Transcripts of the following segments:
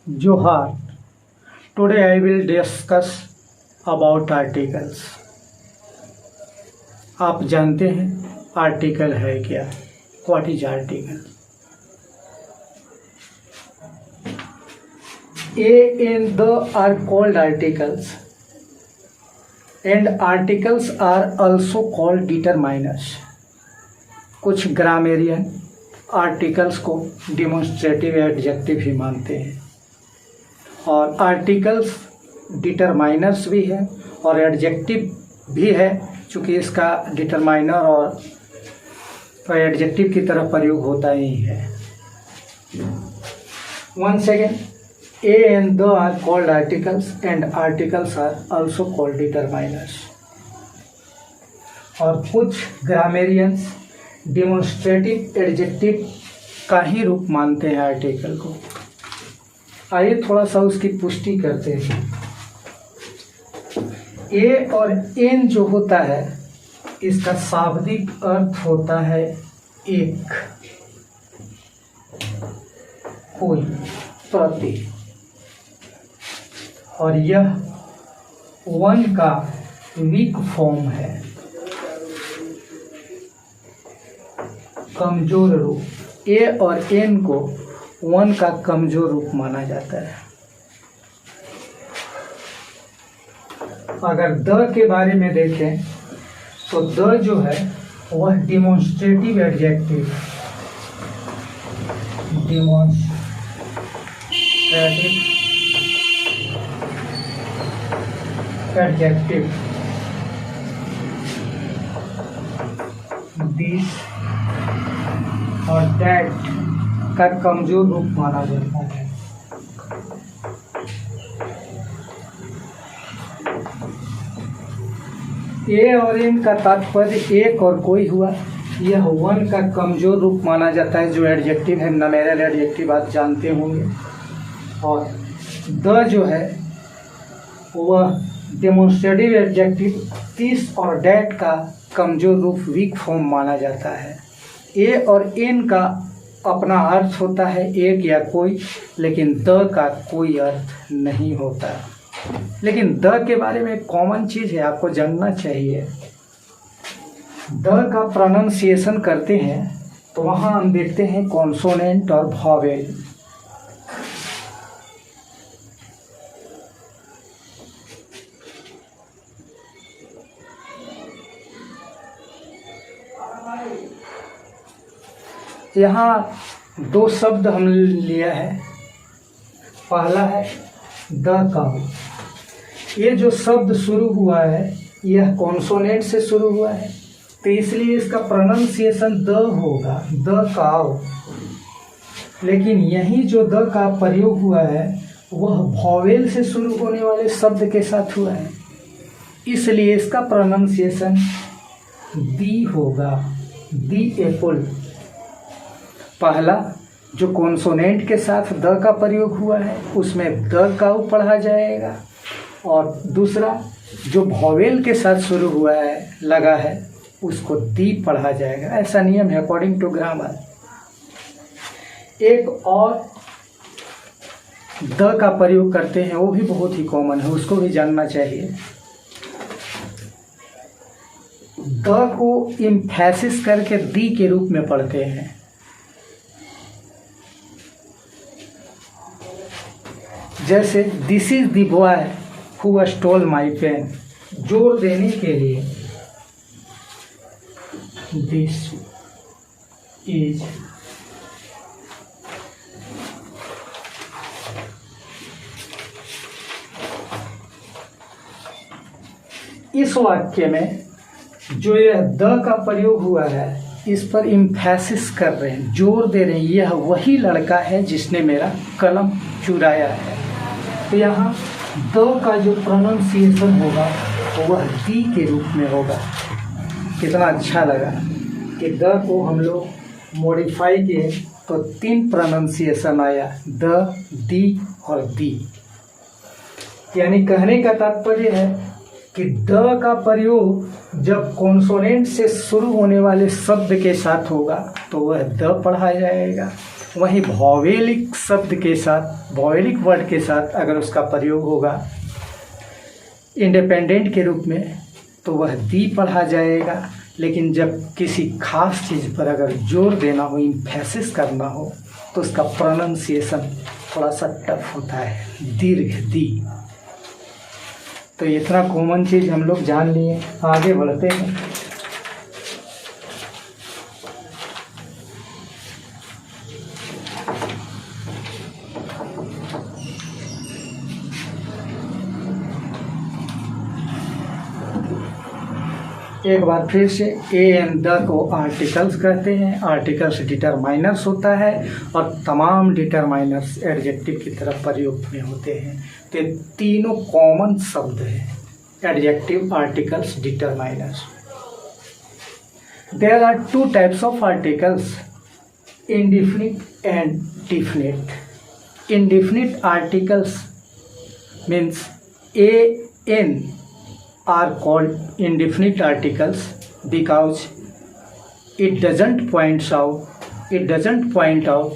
Johar. Today I will discuss about articles. आप जानते हैं आर्टिकल है क्या? What is article? A and the are called articles, and articles are also called determiners. कुछ grammarian articles को demonstrative adjective ही मानते हैं और आर्टिकल्स डिटरमाइनर्स भी है और एडजेक्टिव भी है, चूँकि इसका डिटरमाइनर और एडजेक्टिव की तरह प्रयोग होता ही है। One second, a and the are called articles and articles are also called determiners. और कुछ ग्रामेरियंस डिमॉन्स्ट्रेटिव एडजेक्टिव का ही रूप मानते हैं आर्टिकल को। आइए थोड़ा सा उसकी पुष्टि करते हैं। ए और एन जो होता है इसका शाब्दिक अर्थ होता है एक, कोई, प्रति, और यह वन का वीक फॉर्म है, कमजोर रूप। ए और एन को वन का कमजोर रूप माना जाता है। अगर द के बारे में देखें तो द जो है वह डिमॉन्स्ट्रेटिव एडजेक्टिव, दिस और दैट का कमजोर रूप माना जाता है। ए और एन का तात्पर्य एक और कोई हुआ, यह वन का कमजोर रूप माना जाता है जो एडजेक्टिव है, नमेरल एडजेक्टिव आप जानते होंगे। और द जो है वह डेमोन्स्ट्रेटिव एडजेक्टिव, दिस और डैट का कमजोर रूप, वीक फॉर्म माना जाता है। ए और एन का अपना अर्थ होता है एक या कोई, लेकिन द का कोई अर्थ नहीं होता। लेकिन द के बारे में एक कॉमन चीज़ है, आपको जानना चाहिए। द का प्रोनाउंसिएशन करते हैं तो वहाँ हम देखते हैं कॉन्सोनेंट और वॉवेल। यहाँ दो शब्द हम लिया है। पहला है द काउ। ये जो शब्द शुरू हुआ है यह कॉन्सोनेंट से शुरू हुआ है, तो इसलिए इसका प्रोनाउंसिएशन द होगा, द काउ। लेकिन यही जो द का प्रयोग हुआ है वह वॉवेल से शुरू होने वाले शब्द के साथ हुआ है, इसलिए इसका प्रोनाउंसिएशन दी होगा, दी एप्पल। पहला जो कॉन्सोनेंट के साथ द का प्रयोग हुआ है उसमें द काउ पढ़ा जाएगा, और दूसरा जो वॉवेल के साथ शुरू हुआ है, लगा है, उसको दी पढ़ा जाएगा। ऐसा नियम है अकॉर्डिंग टू ग्रामर। एक और द का प्रयोग करते हैं, वो भी बहुत ही कॉमन है, उसको भी जानना चाहिए। द को इम्फेसिस करके दी के रूप में पढ़ते हैं। जैसे this is the boy who stole my pen, जोर देने के लिए दिस इज। इस वाक्य में जो यह द का प्रयोग हुआ है इस पर इम्फेसिस कर रहे हैं, जोर दे रहे हैं, यह वही लड़का है जिसने मेरा कलम चुराया है। तो यहाँ द का जो प्रोनाउंसिएशन होगा वह दी के रूप में होगा। कितना अच्छा लगा कि द को हम लोग मॉडिफाई किए तो 3 प्रोनाउंसिएशन आया, द, दी और दी। यानी कहने का तात्पर्य है कि द का प्रयोग जब कॉन्सोनेंट से शुरू होने वाले शब्द के साथ होगा तो वह द पढ़ा जाएगा। वहीं भौवेलिक शब्द के साथ, भौवेलिक वर्ड के साथ अगर उसका प्रयोग होगा इंडिपेंडेंट के रूप में तो वह दी पढ़ा जाएगा। लेकिन जब किसी खास चीज़ पर अगर जोर देना हो, इम्फेसिस करना हो, तो उसका प्रोनाउंसिएशन थोड़ा सा टफ होता है, दीर्घ दी। तो इतना कॉमन चीज़ हम लोग जान लिए, आगे बढ़ते हैं। एक बार फिर से ए एंड द को आर्टिकल्स कहते हैं। आर्टिकल्स डिटरमाइनर्स होता है और तमाम डिटरमाइनर्स एडजेक्टिव की तरफ प्रयोग में होते हैं। तो ये तीनों कॉमन शब्द हैं, adjective, articles, determiners. There are two types of articles, indefinite and definite. Indefinite articles means an are called indefinite articles because it doesn't point out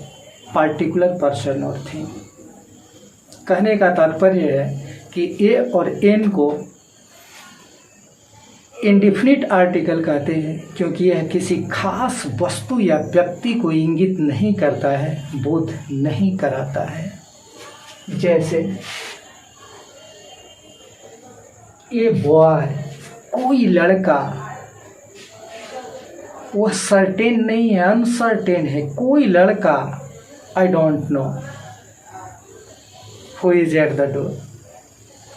particular person or thing। कहने का तात्पर्य है कि ए और एन को indefinite article कहते हैं क्योंकि यह किसी खास वस्तु या व्यक्ति को इंगित नहीं करता है, बोध नहीं कराता है। जैसे ए बॉय, कोई लड़का, वह सर्टेन नहीं है, अनसर्टेन है। कोई लड़का, I don't know who is at the door,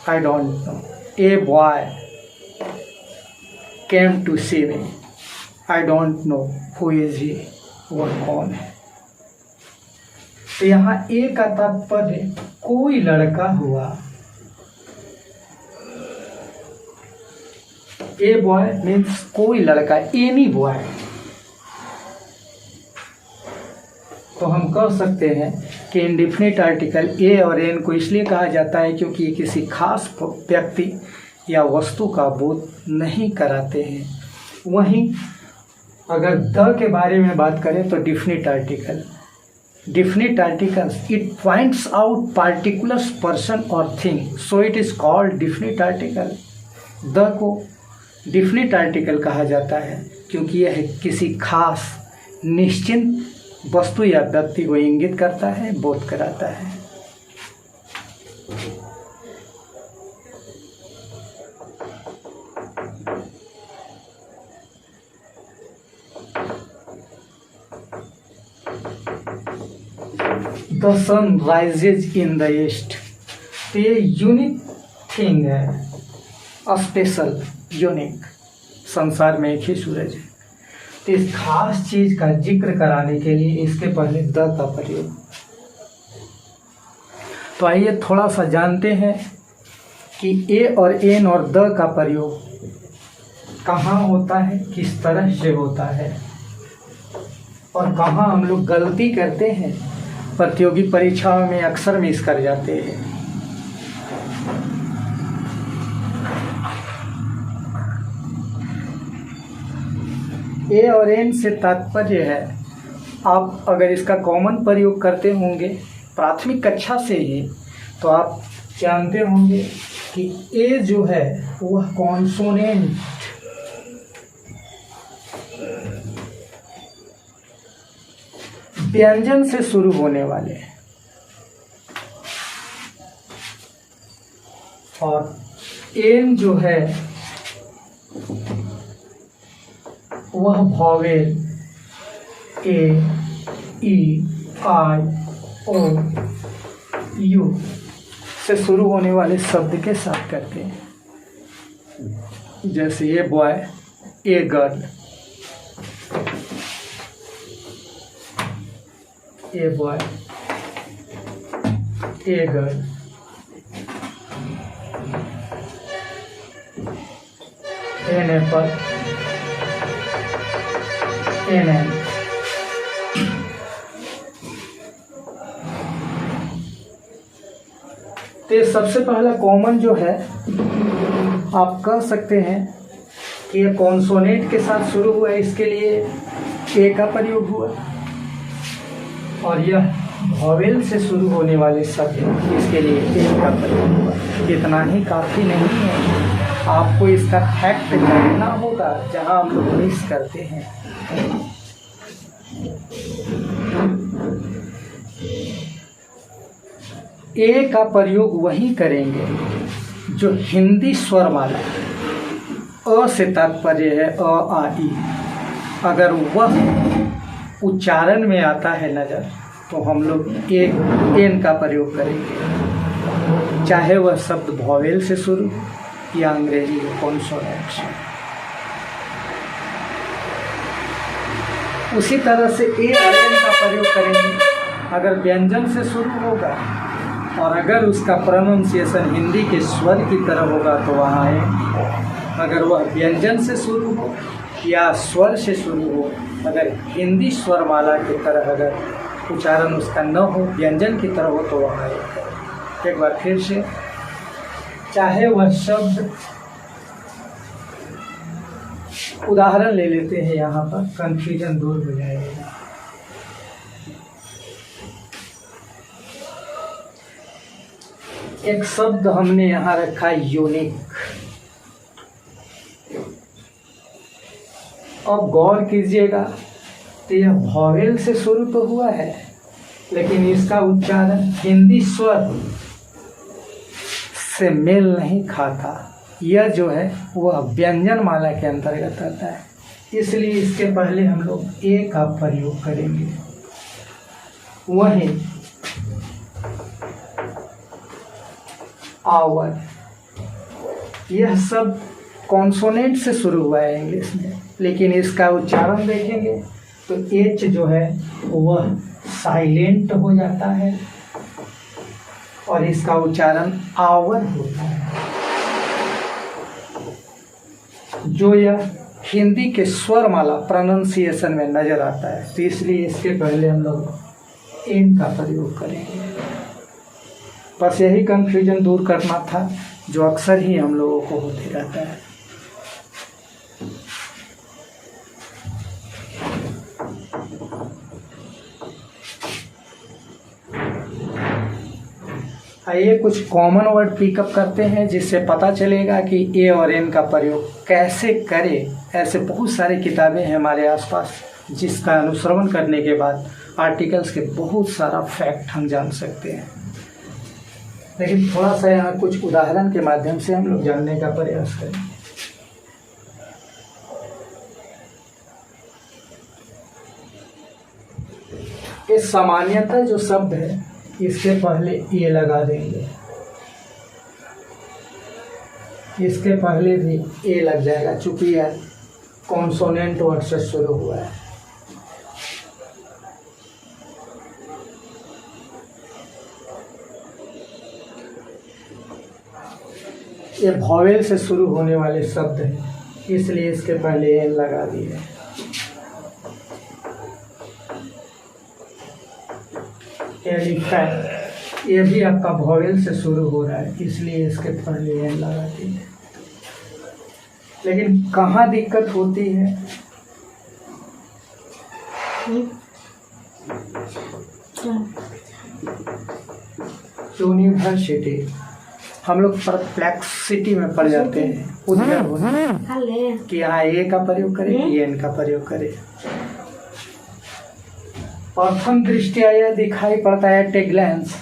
I don't know. A boy came to see me, I don't know who is he, वह कौन है। तो यहाँ ए का तात्पर्य कोई लड़का हुआ। ए बॉय मीन्स कोई लड़का, एनी बॉय। तो हम कह सकते हैं कि इंडिफिनिट आर्टिकल ए और एन को इसलिए कहा जाता है क्योंकि ये किसी खास व्यक्ति या वस्तु का बोध नहीं कराते हैं। वहीं अगर द के बारे में बात करें तो definite articles it points out particular person और thing, so it is called definite article. The को डिफिनिट आर्टिकल कहा जाता है क्योंकि यह किसी खास निश्चित वस्तु या व्यक्ति को इंगित करता है, बोध कराता है। The sun rises in the east. तो ये यूनिक थिंग है, स्पेशल, यूनिक। संसार में एक ही सूरज है। तो इस खास चीज का जिक्र कराने के लिए इसके पहले द का प्रयोग। तो आइए थोड़ा सा जानते हैं कि ए और एन और द का प्रयोग कहाँ होता है, किस तरह से होता है और कहाँ हम लोग गलती करते हैं, प्रतियोगी परीक्षाओं में अक्सर मिस कर जाते हैं। ए और एन से तात्पर्य है, आप अगर इसका कॉमन प्रयोग करते होंगे प्राथमिक कक्षा से ही तो आप जानते होंगे कि ए जो है वह कॉन्सोनेंट व्यंजन से शुरू होने वाले और एन जो है वह vowel A, E, I, O, you से शुरू होने वाले शब्द के साथ करते हैं। जैसे a boy, a girl, a boy, a girl, an apple, an an. तो सबसे पहला कॉमन जो है आप कह सकते हैं कि ये कॉन्सोनेंट के साथ शुरू हुआ है, इसके लिए ए का प्रयोग हुआ, और यह वॉवेल से शुरू होने वाले शब्द इसके लिए ए का प्रयोग हुआ। इतना ही काफ़ी नहीं है, आपको इसका फैक्ट जानना होगा जहाँ हम लोग मिस करते हैं। ए का प्रयोग वही करेंगे जो हिंदी स्वर वाला अ से तात्पर्य है अ आ ई, अगर वह उच्चारण में आता है नज़र तो हम लोग एन का प्रयोग करेंगे, चाहे वह शब्द वॉवेल से शुरू या अंग्रेजी में कॉन्सोनेंट से। उसी तरह से ए और एन का प्रयोग करेंगे अगर व्यंजन से शुरू होगा, और अगर उसका प्रोनाउंसिएशन हिंदी के स्वर की तरह होगा तो वहाँ है। अगर वह व्यंजन से शुरू हो या स्वर से शुरू हो, अगर हिंदी स्वरमाला की तरह अगर उच्चारण उसका न हो, व्यंजन की तरह हो, तो वहाँ है। एक बार फिर से, चाहे वह शब्द, उदाहरण ले लेते हैं यहाँ पर, कन्फ्यूजन दूर हो जाएगा। एक शब्द हमने यहाँ रखा यूनिक। अब गौर कीजिएगा तो यह वॉवेल से शुरू तो हुआ है, लेकिन इसका उच्चारण हिंदी स्वर से मेल नहीं खाता। यह जो है वह व्यंजन माला के अंतर्गत आता है, इसलिए इसके पहले हम लोग ए का प्रयोग करेंगे। वहीं आवर, यह सब कॉन्सोनेंट से शुरू हुआ है इंग्लिश में, लेकिन इसका उच्चारण देखेंगे तो एच जो है वह साइलेंट हो जाता है और इसका उच्चारण आवर होता है, जो यह हिंदी के स्वरमाला प्रोनाउंसिएशन में नजर आता है। तो इसलिए इसके पहले हम लोग एन का प्रयोग करेंगे। बस यही कंफ्यूजन दूर करना था जो अक्सर ही हम लोगों को होते रहता है। आइए कुछ कॉमन वर्ड पिकअप करते हैं, जिससे पता चलेगा कि ए और एन का प्रयोग कैसे करें। ऐसे बहुत सारी किताबें हैं हमारे आसपास जिसका अनुश्रवण करने के बाद आर्टिकल्स के बहुत सारा फैक्ट हम जान सकते हैं, लेकिन थोड़ा सा यहाँ कुछ उदाहरण के माध्यम से हम लोग जानने का प्रयास करें। ये सामान्यतः जो शब्द है इसके पहले ए लगा देंगे, इसके पहले भी ए लग जाएगा, चूंकि यह कॉन्सोनेंट वर्ड से शुरू हुआ है। ये वॉवेल से शुरू होने वाले शब्द हैं, इसलिए इसके पहले एन लगा दिए। एलिफेंट, ये भी आपका वॉवेल से शुरू हो रहा है, इसलिए इसके पहले एन लगा दिए। लेकिन कहाँ दिक्कत होती है? यूनिवर्सिटी, हम लोग परप्लेक्सिटी में पड़ जाते हैं, उधर कि यहाँ ए का प्रयोग करें, एन का प्रयोग करें। प्रथम दृष्टिया यह दिखाई पड़ता है एट ए ग्लैंस,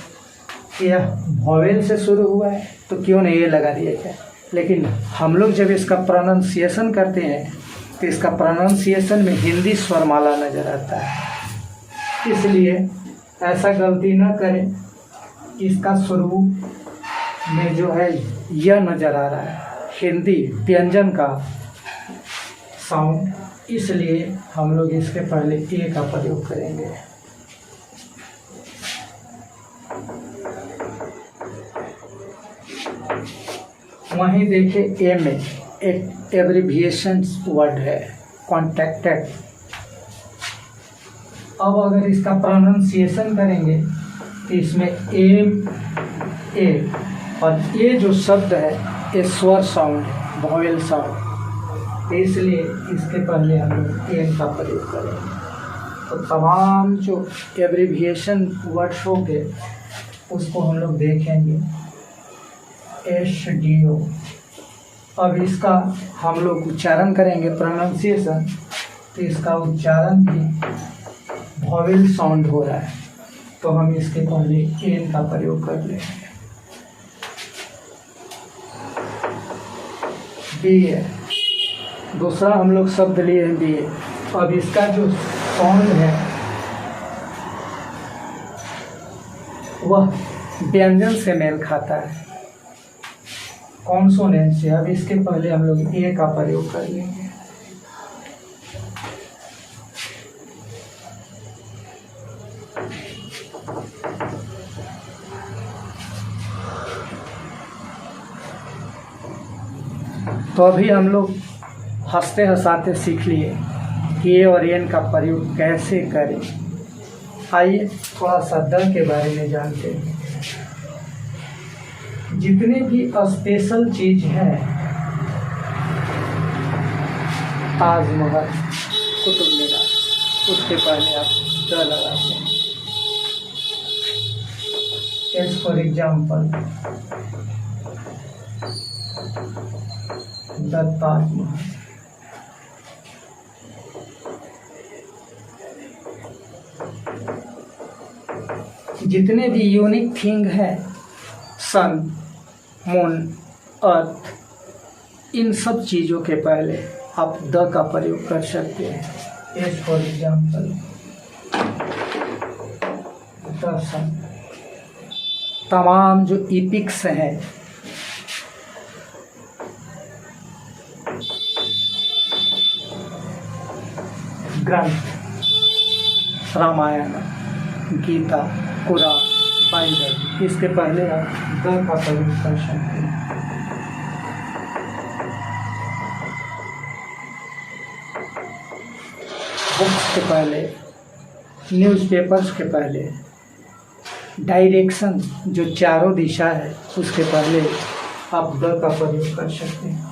यह वॉवेल से शुरू हुआ है तो क्यों नहीं ए लगा दिया जाए। लेकिन हम लोग जब इसका प्रोनाउंसिएशन करते हैं तो इसका प्रोनाउंसिएशन में हिंदी स्वरमाला नजर आता है, इसलिए ऐसा गलती न करें। इसका स्वरूप में जो है यह नजर आ रहा है हिंदी व्यंजन का साउंड, इसलिए हम लोग इसके पहले ए का प्रयोग करेंगे। वहीं देखिए ए में एक एब्रिविएशन वर्ड है कॉन्ट्रैक्टेड। अब अगर इसका प्रोनाउंसिएशन करेंगे तो इसमें एम ए, और ये जो शब्द है ये स्वर साउंड है, वॉवेल साउंड, इसलिए इसके पहले हम लोग एन का प्रयोग करेंगे। तो तमाम जो एब्रीविएशन वर्ड्स होंगे उसको हम लोग देखेंगे। HDO, अब इसका हम लोग उच्चारण करेंगे, प्रोनाउंसिएशन। तो इसका उच्चारण भी वॉवेल साउंड हो रहा है, तो हम इसके पहले एन का प्रयोग कर लेंगे। BA, दूसरा हम लोग शब्द लिए हैं BA। अब इसका जो साउंड है वह व्यंजन से मेल खाता है, कॉन्सोनेंट से। अब इसके पहले हम लोग ए का प्रयोग कर लेंगे। तो अभी हम लोग हंसते हंसाते सीख लिए ए और एन का प्रयोग कैसे करें। आइए थोड़ा सा द के बारे में जानते हैं। जितने भी स्पेशल चीज हैं, ताजमहल, कुतुब मीनार, उसके पहले आप द लगाते हैं। As for example the Taj Mahal. जितने भी यूनिक थिंग है, सन, मून, अर्थ, इन सब चीज़ों के पहले आप द का प्रयोग कर सकते हैं। एज फॉर एग्जाम्पल द सन। तमाम जो इपिक्स हैं, ग्रंथ, रामायण, गीता, कुरान, बाइबल, इसके पहले आप द का प्रयोग कर सकते हैं। बुक्स के पहले, न्यूज़पेपर्स के पहले, डायरेक्शन जो चारों दिशा है उसके पहले आप द का प्रयोग कर सकते हैं।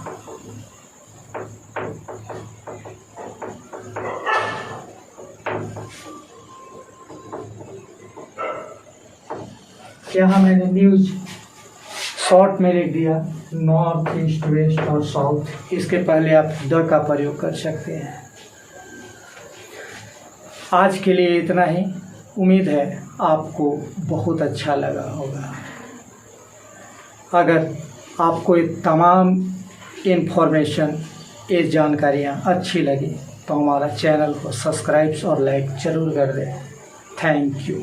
यहाँ मैंने न्यूज शॉर्ट में लिख दिया, नॉर्थ, ईस्ट, वेस्ट और साउथ, इसके पहले आप द का प्रयोग कर सकते हैं। आज के लिए इतना ही। उम्मीद है आपको बहुत अच्छा लगा होगा। अगर आपको ये तमाम इन्फॉर्मेशन, ये जानकारियाँ अच्छी लगी तो हमारा चैनल को सब्सक्राइब और लाइक ज़रूर कर दें। Thank you.